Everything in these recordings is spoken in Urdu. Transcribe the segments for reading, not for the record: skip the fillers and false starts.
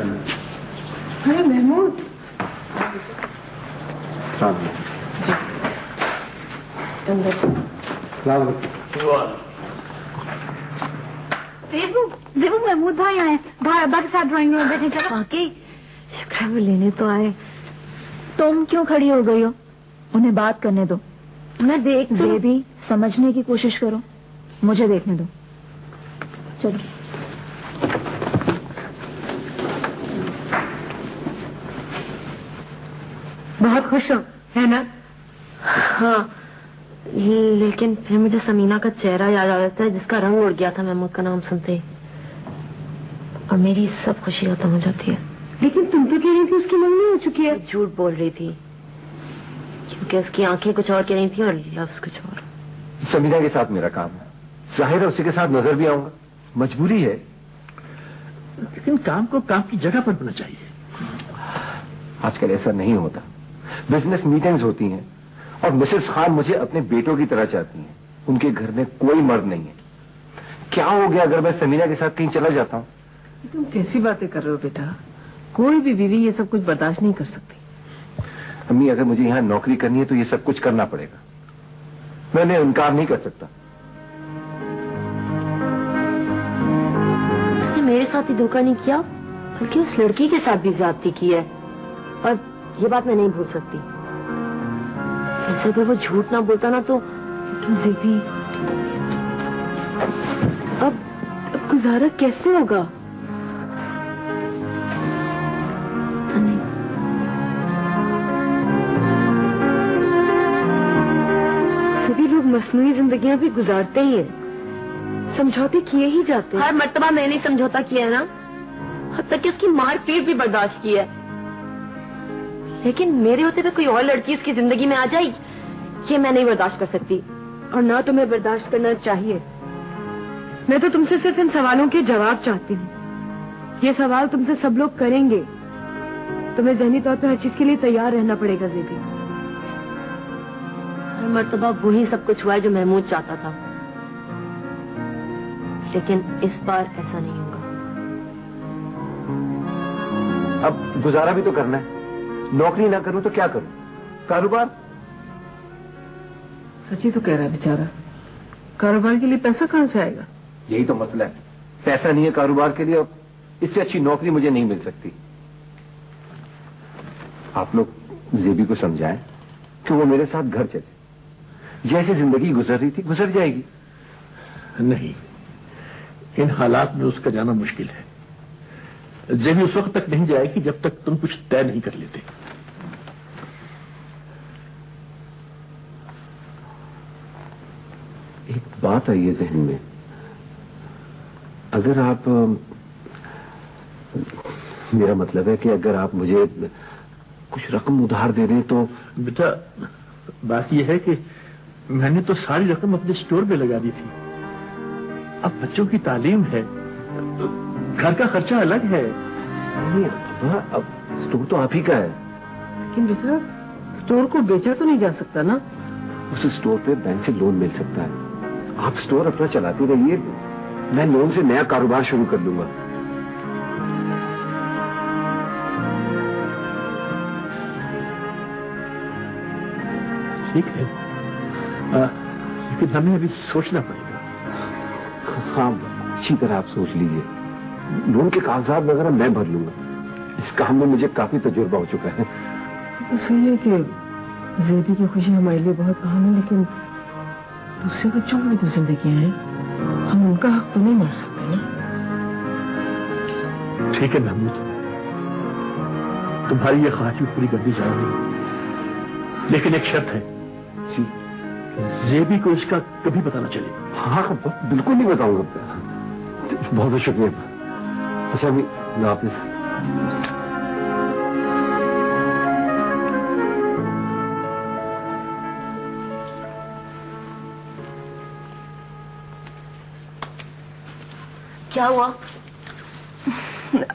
ارے محمود زیبو محمود بھائی آئے باہر ابا کے ساتھ ڈرائنگ روم میں بیٹھے. چلو واقعی شکر ہے وہ لینے تو آئے. تم کیوں کھڑی ہو گئی ہو؟ انہیں بات کرنے دو. میں دیکھ زیبی سمجھنے کی کوشش کرو, مجھے دیکھنے دو. چلو بہت خوش ہو ہے نا؟ ہاں, لیکن پھر مجھے سمینا کا چہرہ یاد آ جاتا ہے جس کا رنگ اڑ گیا تھا محمود کا نام سنتے ہی, اور میری سب خوشی ختم ہو جاتی ہے. لیکن تم تو کہہ رہی تھی اس کی منگنی ہو چکی ہے. جھوٹ بول رہی تھی کیونکہ اس کی آنکھیں کچھ اور کہہ رہی تھیں اور لفظ کچھ اور. سمینا کے ساتھ میرا کام ہے, ظاہر ہے اسی کے ساتھ نظر بھی آؤں گا, مجبوری ہے. لیکن کام کو کام کی جگہ پر ہونا چاہیے. آج کل ایسا نہیں ہوتا. بزنس میٹنگز ہوتی ہیں اور مسز خان مجھے اپنے بیٹوں کی طرح چاہتی ہیں. ان کے گھر میں کوئی مرد نہیں ہے. کیا ہو گیا اگر میں سمینا کے ساتھ کہیں چلا جاتا ہوں؟ تم کیسی باتیں کر رہے ہو بیٹا؟ کوئی بھی بیوی یہ سب کچھ برداشت نہیں کر سکتی. امی اگر مجھے یہاں نوکری کرنی ہے تو یہ سب کچھ کرنا پڑے گا. میں نے انکار نہیں کر سکتا. اس نے میرے ساتھ ہی دھوکہ نہیں کیا بلکہ اس لڑکی کے ساتھ بھی زیادتی کی ہے, اور یہ بات میں نہیں بھول سکتی. ایسے اگر وہ جھوٹ نہ بولتا نا تو. لیکن زیبی اب گزارا کیسے ہوگا؟ سبھی لوگ مصنوعی زندگیاں بھی گزارتے ہی ہیں, سمجھوتے کیے ہی جاتے ہیں. ہر مرتبہ میں نے سمجھوتا کیا ہے نا, حتیٰ کہ اس کی مار پیٹ بھی برداشت کی ہے. لیکن میرے ہوتے ہوئے کوئی اور لڑکی اس کی زندگی میں آ جائے یہ میں نہیں برداشت کر سکتی. اور نہ تمہیں برداشت کرنا چاہیے. میں تو تم سے صرف ان سوالوں کے جواب چاہتی ہوں. یہ سوال تم سے سب لوگ کریں گے. تمہیں ذہنی طور پہ ہر چیز کے لیے تیار رہنا پڑے گا زیبی. ہر مرتبہ وہی سب کچھ ہوا ہے جو محمود چاہتا تھا, لیکن اس بار ایسا نہیں ہوگا. اب گزارا بھی تو کرنا ہے. نوکری نہ کروں تو کیا کروں؟ کاروبار. سچی تو کہہ رہا ہے بیچارہ, کاروبار کے لیے پیسہ کہاں سے آئے گا؟ یہی تو مسئلہ ہے, پیسہ نہیں ہے کاروبار کے لیے. اس سے اچھی نوکری مجھے نہیں مل سکتی. آپ لوگ زیبی کو سمجھائیں کہ وہ میرے ساتھ گھر چلے. جیسے زندگی گزر رہی تھی گزر جائے گی. نہیں, ان حالات میں اس کا جانا مشکل ہے. زیبی اس وقت تک نہیں جائے گی جب تک تم کچھ طے نہیں کر لیتے. ایک بات آئی ہے ذہن میں. اگر آپ, میرا مطلب ہے کہ اگر آپ مجھے کچھ رقم ادھار دے دیں تو. بیٹا بات یہ ہے کہ میں نے تو ساری رقم اپنے اسٹور پہ لگا دی تھی. اب بچوں کی تعلیم ہے, گھر کا خرچہ الگ ہے. اب اسٹور تو آپ ہی کا ہے. لیکن بیٹا اسٹور کو بیچا تو نہیں جا سکتا نا. اس اسٹور پہ بینک سے لون مل سکتا ہے. آپ اسٹور اپنا چلاتے رہیے, میں لون سے نیا کاروبار شروع کر لوں گا. ٹھیک ہے, لیکن ہمیں ابھی سوچنا پڑے گا. ہاں اچھی طرح آپ سوچ لیجئے. لون کے کاغذات وغیرہ میں بھر لوں گا. اس کام میں مجھے کافی تجربہ ہو چکا ہے. صحیح ہے کہ زیبی کی خوشی ہمارے لیے بہت اہم ہے, لیکن دوسرے بچوں کی بھی تو زندگیاں ہیں. ہم ان کا حق تو نہیں مار سکتے نا. ٹھیک ہے محمود, تمہاری یہ خواہش پوری کر دی جائے گی, لیکن ایک شرط ہے. جی. زیبی کو اس کا کبھی پتہ نہ چلے. ہاں بالکل نہیں بتاؤں گا. بہت بہت شکریہ. اچھا ابھی اللہ حافظ. کیا ہوا؟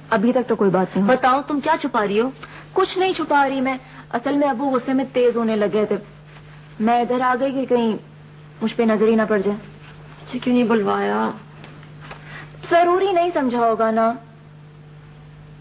ابھی تک تو کوئی بات نہیں. بتاؤ تم کیا چھپا رہی ہو؟ کچھ نہیں چھپا رہی میں. اصل میں ابو غصے میں تیز ہونے لگے تھے. میں ادھر آ گئی کہ کہیں مجھ پہ نظر ہی نہ پڑ جائے. مجھے کیوں نہیں بلوایا؟ ضروری نہیں سمجھا ہوگا نا.